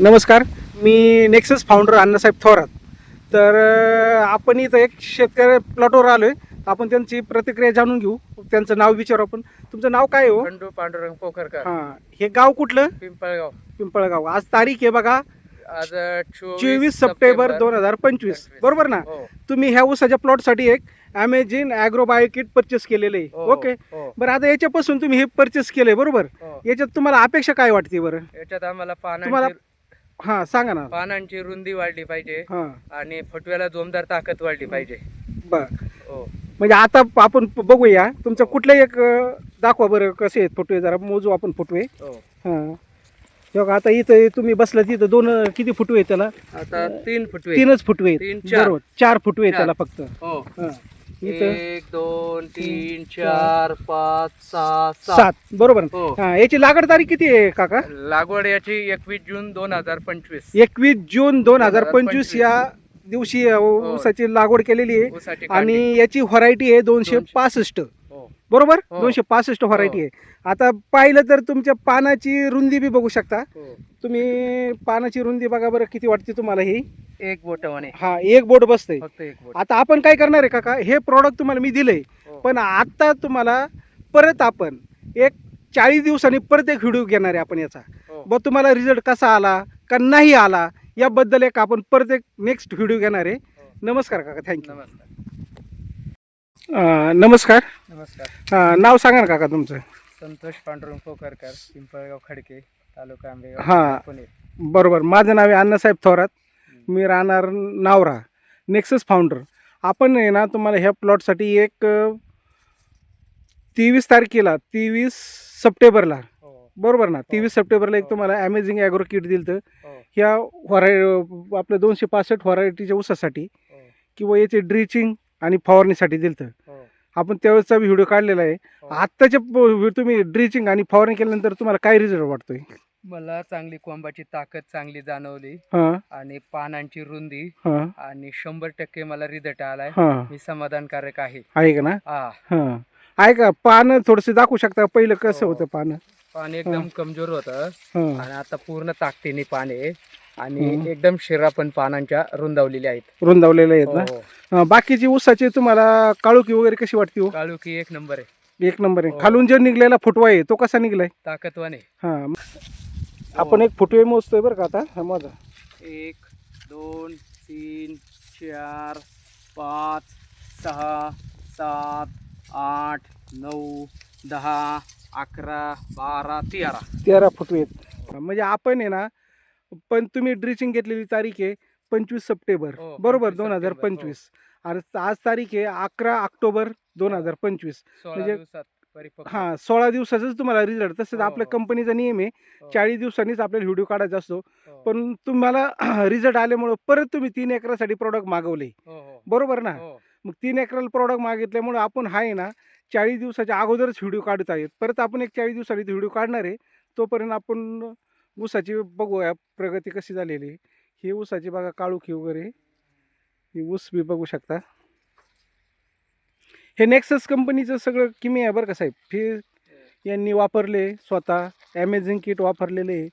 नमस्कार, मी nexus founder Annasaheb Thorat. तर आपण इथं एक शेतकरी प्लॉटवर आलो आहे. आपण त्यांची प्रतिक्रिया जाणून घेऊ. त्यांचं नाव विचारू आपण. तुमचं नाव काय हो? खंडू पांडुरंग पोखरकर. हां, हे गाव कुठलं? पिंपळगाव. पिंपळगाव. आज तारीख आहे बघा आज 24 सप्टेंबर 2025, बरोबर ना? हो. तुम्ही ह्या ऊसाच्या प्लॉटसाठी एक अमेझिन ॲग्रोबायो किट परचेस केलेलं आहे. हो, ओके. हो. बरं, आता याच्यापासून तुम्ही हे परचेस केलंय, बरोबर? हो. याच्यात तुम्हाला अपेक्षा काय वाटते बरं? याच्यात आम्हाला तुम्हाला हां, सांगा ना. पानांची रुंदी वाढली पाहिजे हां, आणि फुटव्याला जोमदार ताकद वाढली पाहिजे. बरं. हो. म्हणजे आता आपण बघूया तुमचं कुठलंही एक दाखवा बरं, कसे आहेत फुटवे, जरा मोजू आपण फुटवे. हो. हां, बघा आता इथं तुम्ही बसला तिथं दोन किती फुटवे आहेत त्याला? आता 3 फुटवे. 3च फुटवे आहेत. तीन, चार. बरोबर, 4 फुटवे आहेत 4. त्याला फक्त. हो. हां, इथं 1 2 3 4 5 6 7, बरोबर. हो. हां, याची लागड तारीख किती आहे काका? लागवड याची 21 जून 2025. 21 जून 2025 या दिवशी ऊसाची लागवड केलेली आहे. ऊसाची आणि कांडी. याची व्हरायटी आहे 265, हो. बरोबर? हो. 265 व्हरायटी आहे. आता पाहिलं तर तुमच्या पानाची रुंदी बी बघू शकता हो. तुम्ही. पानाची रुंदी बघा बरं किती वाटते तुम्हाला ही. 1 बोटावाने. हा, एक बोट बसतंय. फक्त 1 बोट. आता आपण काय करणार आहे काका, हे प्रॉडक्ट तुम्हाला मी दिलंय, हो. पण आता तुम्हाला परत आपण एक 40 दिवसांनी परत एक व्हिडिओ घेणार आहे आपण याचा. हो. बघ तुम्हाला रिझल्ट कसा आला का नाही आला याबद्दल एक आपण परत एक नेक्स्ट व्हिडिओ घेणार आहे. हो. नमस्कार काका, थँक्यू. नमस्कार. नमस्कार. नमस्कार. नाव सांगा ना काका तुमचं. संतोष पांडुरंग पोखरकर, पिंपळगाव खडके, तालुका आंबेगाव, हा. पुणे. बरोबर, माझं नाव आहे अण्णासाहेब थोरात. मी राहणार नावरा, नेक्सस फाउंडर. आपण आहे ना तुम्हाला ह्या प्लॉटसाठी एक 23 तारखेला 23 सप्टेंबरला, हो. बरोबर ना, 23 सप्टेंबरला एक तुम्हाला अमेझिंग ॲग्रो किट दिलं होतं. हो. ह्या आपल्या 265 व्हरायटीच्या ऊसासाठी हो. किंवा याचे ड्रिचिंग आणि फवारणीसाठी दिलं होतं. हो. आपण त्यावेळेसचा व्हिडिओ काढलेला आहे. हो. आत्ताच्या तुम्ही ड्रिचिंग आणि फवारणी केल्यानंतर तुम्हाला काय रिझल्ट वाटतोय? मला चांगली कोंबाची ताकद चांगली जाणवली हां, आणि पानांची रुंदी हां, आणि 100% मला रिझल्ट आलाय. हां. मी समाधानकारक आहे. आहे का ना? हा. हां, आहे का? पानं थोडंसं दाखवू शकता पहिलं कसं हो. होतं पानं? पान एकदम कमजोर होतं हां, आणि आता पूर्ण ताकदीने पान आहे आणि एकदम शिरा पण पानांच्या रुंदावलेल्या आहेत. रुंदावलेले आहेत ना? हो. बाकीची ऊसाची तुम्हाला काळुकी वगैरे कशी वाटते हो? काळुकी 1 नंबर आहे. एक नंबर आहे. हो. खालून जे निघलेला फुटवा आहे तो कसा निघलाय? ताकदवान आहे. हां, आपण एक फुटवे मोजतोय बरं का आता. हा, माझा 1 2 3 4 5 6 7 8 9 10 11 12 13. 13 फुटवे आहेत. म्हणजे आपण आहे ना, पण तुम्ही ड्रिचिंग घेतलेली तारीख आहे 25 सप्टेंबर, हो, बरोबर, 25 2025. आणि आज तारीख आहे 11 ऑक्टोबर 2025. 16 म्हणजे दिवसात परिपक्व. हां, 16 दिवसाचाच तुम्हाला रिझल्ट. तसंच हो, आपल्या हो. कंपनीचा नियम आहे हो. 40 दिवसांनीच आपल्याला व्हिडिओ काढायचा असतो. हो. पण तुम्हाला रिझल्ट आल्यामुळं परत तुम्ही 3 एकरासाठी प्रॉडक्ट मागवले, हो, हो. बरोबर ना? हो. मग 3 एकराला प्रॉडक्ट मागितल्यामुळे आपण आहे ना 40 दिवसाच्या अगोदरच व्हिडिओ काढत आहेत. परत आपण एक 40 दिवसांनी व्हिडिओ काढणार आहे. तोपर्यंत आपण ऊसाची बघूया प्रगती कशी झालेली आहे. ही ऊसाची बघा काळुखी वगैरे, ही ऊस बी बघू शकता. हे नेक्सस कंपनीचं सगळं किमी आहे बरं का साहेब. हे यांनी वापरले स्वतः, अमेझिंग किट वापरलेले आहे.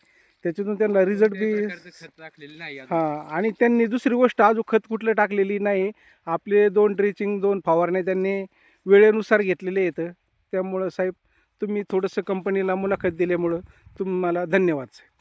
त्याच्यातून त्यांना रिझल्ट बी. कोणत्याही प्रकारचं खत टाकलेलं नाही अजून. हां, आणि त्यांनी दुसरी गोष्ट अजून खत कुठलं टाकलेली नाही. आपले 2 ड्रिचिंग 2 फवारण्या त्यांनी वेळेनुसार घेतलेले आहेत. त्यामुळं साहेब तुम्ही थोडंसं कंपनीला मुलाखत दिल्यामुळं तुम्हाला धन्यवाद साहेब.